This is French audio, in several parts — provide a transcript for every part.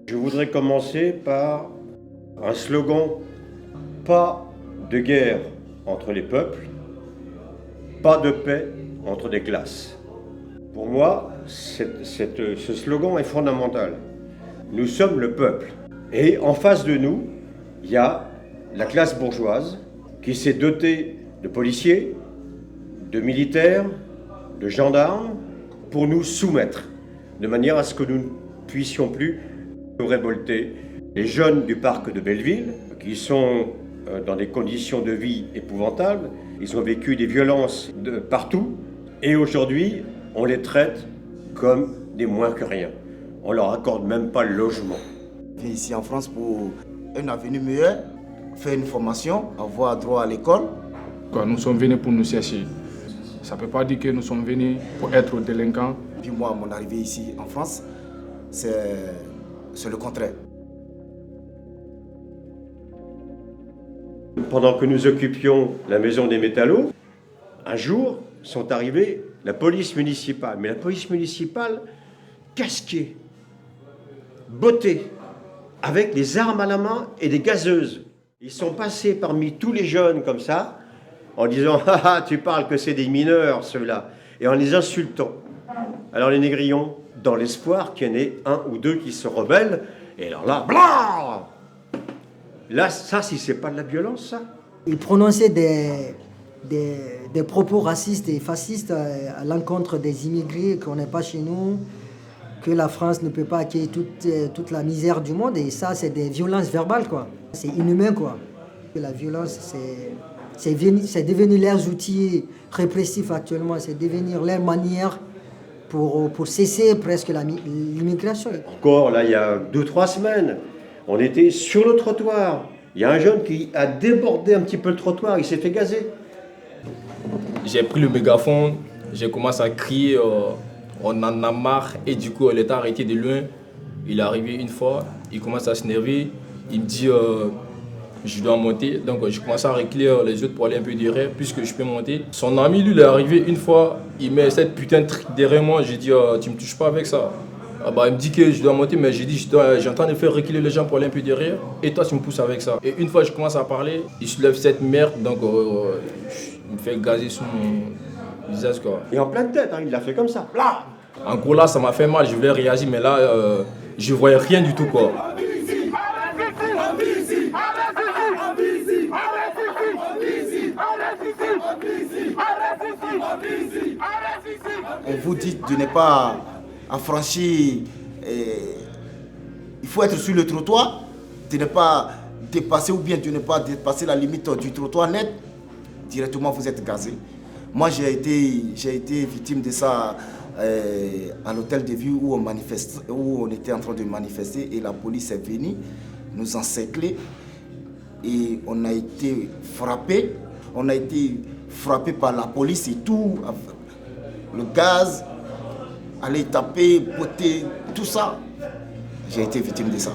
Je voudrais commencer par un slogan: pas de guerre entre les peuples, pas de paix entre des classes. Pour moi, ce slogan est fondamental. Nous sommes le peuple. Et en face de nous, il y a la classe bourgeoise qui s'est dotée de policiers, de militaires, de gendarmes pour nous soumettre, de manière à ce que nous ne puissions plus nous révolter. Les jeunes du parc de Belleville, qui sont dans des conditions de vie épouvantables, ils ont vécu des violences de partout, et aujourd'hui, on les traite comme des moins que rien. On leur accorde même pas le logement. Je viens ici en France pour un avenir meilleur, faire une formation, avoir droit à l'école. Nous sommes venus pour nous chercher. Ça ne peut pas dire que nous sommes venus pour être délinquants. Puis moi, mon arrivée ici en France, c'est le contraire. Pendant que nous occupions la maison des métallos, un jour sont arrivés la police municipale. Mais la police municipale, casquée, bottée, avec des armes à la main et des gazeuses. Ils sont passés parmi tous les jeunes comme ça, en disant « Ah ah, tu parles que c'est des mineurs ceux-là », et en les insultant. Alors les négrillons, dans l'espoir qu'il y en ait un ou deux qui se rebellent, et alors là, blah! Là, ça, si c'est pas de la violence, ça. Il prononçait des propos racistes et fascistes à l'encontre des immigrés, qu'on n'est pas chez nous, que la France ne peut pas accueillir toute la misère du monde. Et ça, c'est des violences verbales, quoi. C'est inhumain, quoi. La violence, c'est devenu leurs outils répressifs actuellement. C'est devenir leur manière pour cesser presque l'immigration. Encore, là, il y a 2-3 semaines, on était sur le trottoir. Il y a un jeune qui a débordé un petit peu le trottoir, il s'est fait gazer. J'ai pris le mégaphone, j'ai commencé à crier, on en a marre, et du coup, l'État a arrêté de loin. Il est arrivé une fois, il commence à s'énerver, il me dit je dois monter, donc je commence à reculer les autres pour aller un peu derrière, puisque je peux monter. Son ami, lui, il est arrivé une fois, il met cette putain de truc derrière moi, j'ai dit tu me touches pas avec ça. Ah bah, il me dit que je dois monter, mais j'ai dit j'ai en train de faire reculer les gens pour aller un peu derrière, et toi tu me pousses avec ça. Et une fois je commence à parler, il soulève cette merde, donc il me fait gazer sur mon visage, quoi. Et en pleine tête, hein, il l'a fait comme ça. Là. En gros là ça m'a fait mal, je voulais réagir, mais là je voyais rien du tout, quoi. On vous dit de ne pas affranchir, il faut être sur le trottoir, de ne pas dépasser ou bien de ne pas dépasser la limite du trottoir net, directement vous êtes gazé. Moi j'ai été victime de ça à l'hôtel de ville où on était en train de manifester et la police est venue nous encercler et on a été frappé. On a été frappé par la police et tout, le gaz, aller taper, botter, tout ça. J'ai été victime de ça.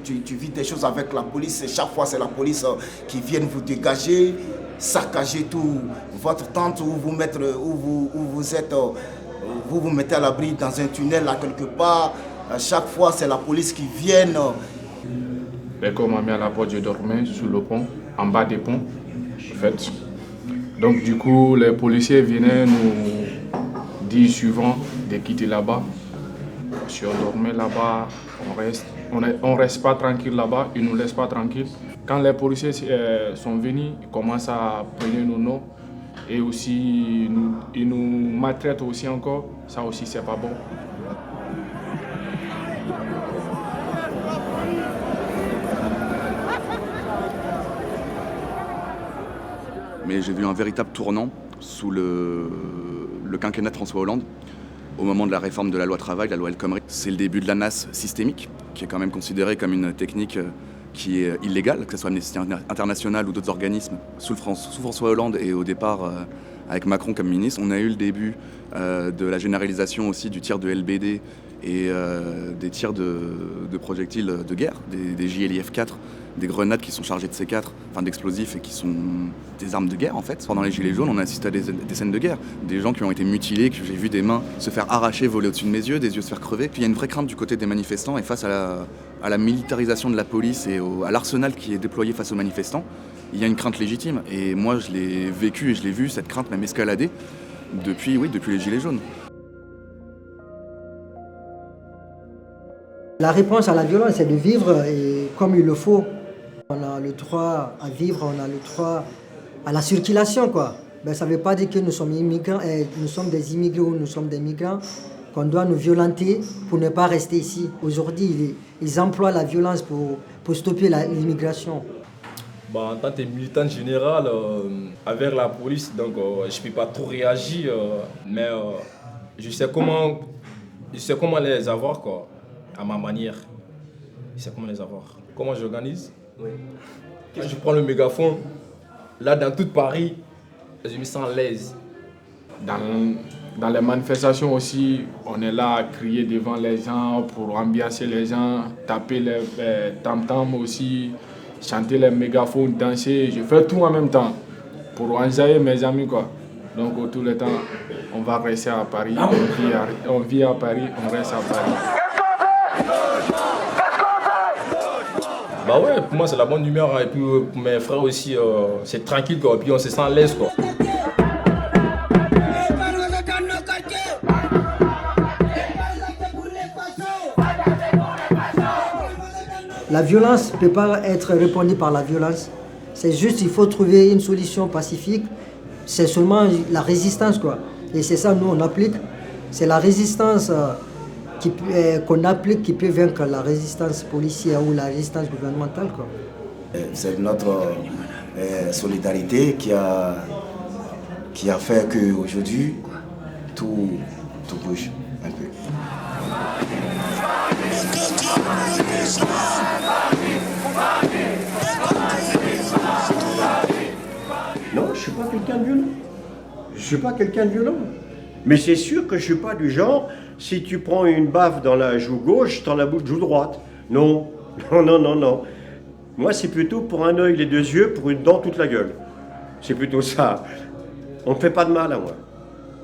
Tu vis des choses avec la police et chaque fois c'est la police qui vient vous dégager, saccager tout votre tente où vous êtes, vous vous mettez à l'abri dans un tunnel là quelque part. Chaque fois c'est la police qui vient. L'école m'a mis à la porte, je dormais sur le pont, en bas des ponts, en fait. Donc du coup, les policiers venaient nous dire souvent de quitter là-bas. Si on dormait là-bas, on reste pas tranquille là-bas, ils nous laissent pas tranquille. Quand les policiers sont venus, ils commencent à prendre nos noms et aussi ils nous maltraitent aussi encore. Ça aussi, c'est pas bon. Mais j'ai vu un véritable tournant sous le quinquennat de François Hollande. au moment de la réforme de la loi travail, la loi El Khomri. C'est le début de la NAS systémique, qui est quand même considérée comme une technique qui est illégale, que ce soit Amnesty International ou d'autres organismes. Sous François Hollande et au départ avec Macron comme ministre, on a eu le début de la généralisation aussi du tir de LBD et des tirs de projectiles de guerre, des JLIF-4, des grenades qui sont chargées de C4, enfin d'explosifs et qui sont des armes de guerre en fait. Pendant les Gilets jaunes, on a assisté à des scènes de guerre. Des gens qui ont été mutilés, que j'ai vu des mains se faire arracher, voler au-dessus de mes yeux, des yeux se faire crever. Puis il y a une vraie crainte du côté des manifestants et face à la militarisation de la police et à l'arsenal qui est déployé face aux manifestants, il y a une crainte légitime. Et moi je l'ai vécu et je l'ai vu, cette crainte même escalader depuis les Gilets jaunes. La réponse à la violence, c'est de vivre comme il le faut. On a le droit à vivre, on a le droit à la circulation, quoi. Ben, ça ne veut pas dire que nous sommes immigrants, nous sommes des immigrés ou nous sommes des migrants, qu'on doit nous violenter pour ne pas rester ici. Aujourd'hui, ils emploient la violence pour stopper l'immigration. En tant que militant général, avec la police, donc, je ne peux pas trop réagir, mais je sais comment les avoir, quoi, à ma manière. Je sais comment les avoir. Comment j'organise? Quand je prends le mégaphone, là dans tout Paris, je me sens à l'aise. Dans les manifestations aussi, on est là à crier devant les gens pour ambiancer les gens, taper les tam-tams aussi, chanter les mégaphones, danser. Je fais tout en même temps pour enjailler mes amis, quoi. Donc tout le temps, on va rester à Paris, on vit à Paris, on reste à Paris. Bah ouais, pour moi c'est la bonne humeur, et puis pour mes frères aussi, c'est tranquille, quoi, et puis on se sent à l'aise, quoi. La violence ne peut pas être répondue par la violence. C'est juste qu'il faut trouver une solution pacifique. C'est seulement la résistance, quoi. Et c'est ça, nous, on applique. C'est la résistance qu'on applique qui peut vaincre la résistance policière ou la résistance gouvernementale, quoi. C'est notre solidarité qui a fait qu'aujourd'hui, tout bouge un peu. Non, je ne suis pas quelqu'un de violent. Je ne suis pas quelqu'un de violent. Mais c'est sûr que je ne suis pas du genre, si tu prends une baffe dans la joue gauche, dans la joue droite. Non, non. Moi, c'est plutôt pour un œil, les deux yeux, pour une dent, toute la gueule. C'est plutôt ça. On ne fait pas de mal à moi.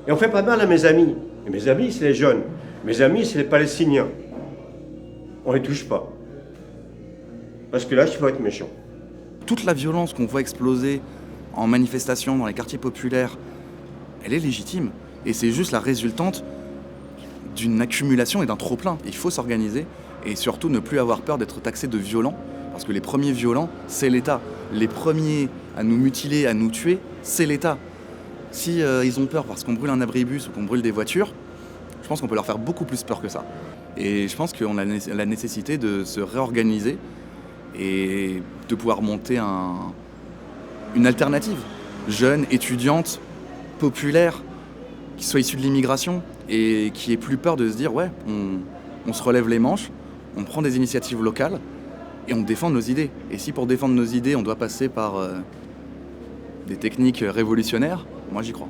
Et on ne fait pas de mal à mes amis. Et mes amis, c'est les jeunes. Mes amis, c'est les Palestiniens. On ne les touche pas. Parce que là, je peux être méchant. Toute la violence qu'on voit exploser en manifestation dans les quartiers populaires, elle est légitime. Et c'est juste la résultante d'une accumulation et d'un trop-plein. Il faut s'organiser et surtout ne plus avoir peur d'être taxé de violents. Parce que les premiers violents, c'est l'État. Les premiers à nous mutiler, à nous tuer, c'est l'État. Si ils ont peur parce qu'on brûle un abribus ou qu'on brûle des voitures, je pense qu'on peut leur faire beaucoup plus peur que ça. Et je pense qu'on a la nécessité de se réorganiser et de pouvoir monter une alternative. Jeune, étudiante, populaire, qui soit issue de l'immigration et qui ait plus peur de se dire ouais, on se relève les manches, on prend des initiatives locales et on défend nos idées. Et si pour défendre nos idées, on doit passer par des techniques révolutionnaires, moi j'y crois.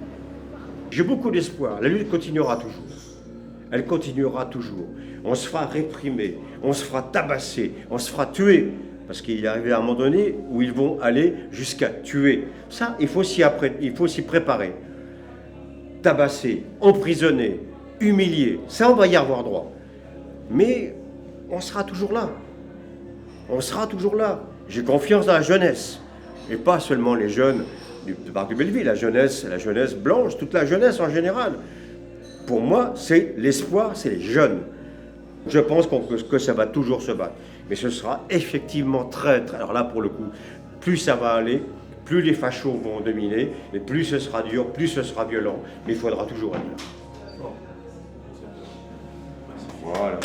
J'ai beaucoup d'espoir. La lutte continuera toujours. Elle continuera toujours. On se fera réprimer, on se fera tabasser, on se fera tuer. Parce qu'il est arrivé à un moment donné où ils vont aller jusqu'à tuer. Ça, il faut s'y préparer. Tabasser, emprisonner, humilier, ça on va y avoir droit. Mais on sera toujours là. On sera toujours là. J'ai confiance dans la jeunesse. Et pas seulement les jeunes du parc de Belleville, la jeunesse blanche, toute la jeunesse en général. Pour moi, c'est l'espoir, c'est les jeunes. Je pense que ça va toujours se battre. Mais ce sera effectivement très... Alors là, pour le coup, plus ça va aller, plus les fachos vont dominer, et plus ce sera dur, plus ce sera violent. Mais il faudra toujours être là. Voilà.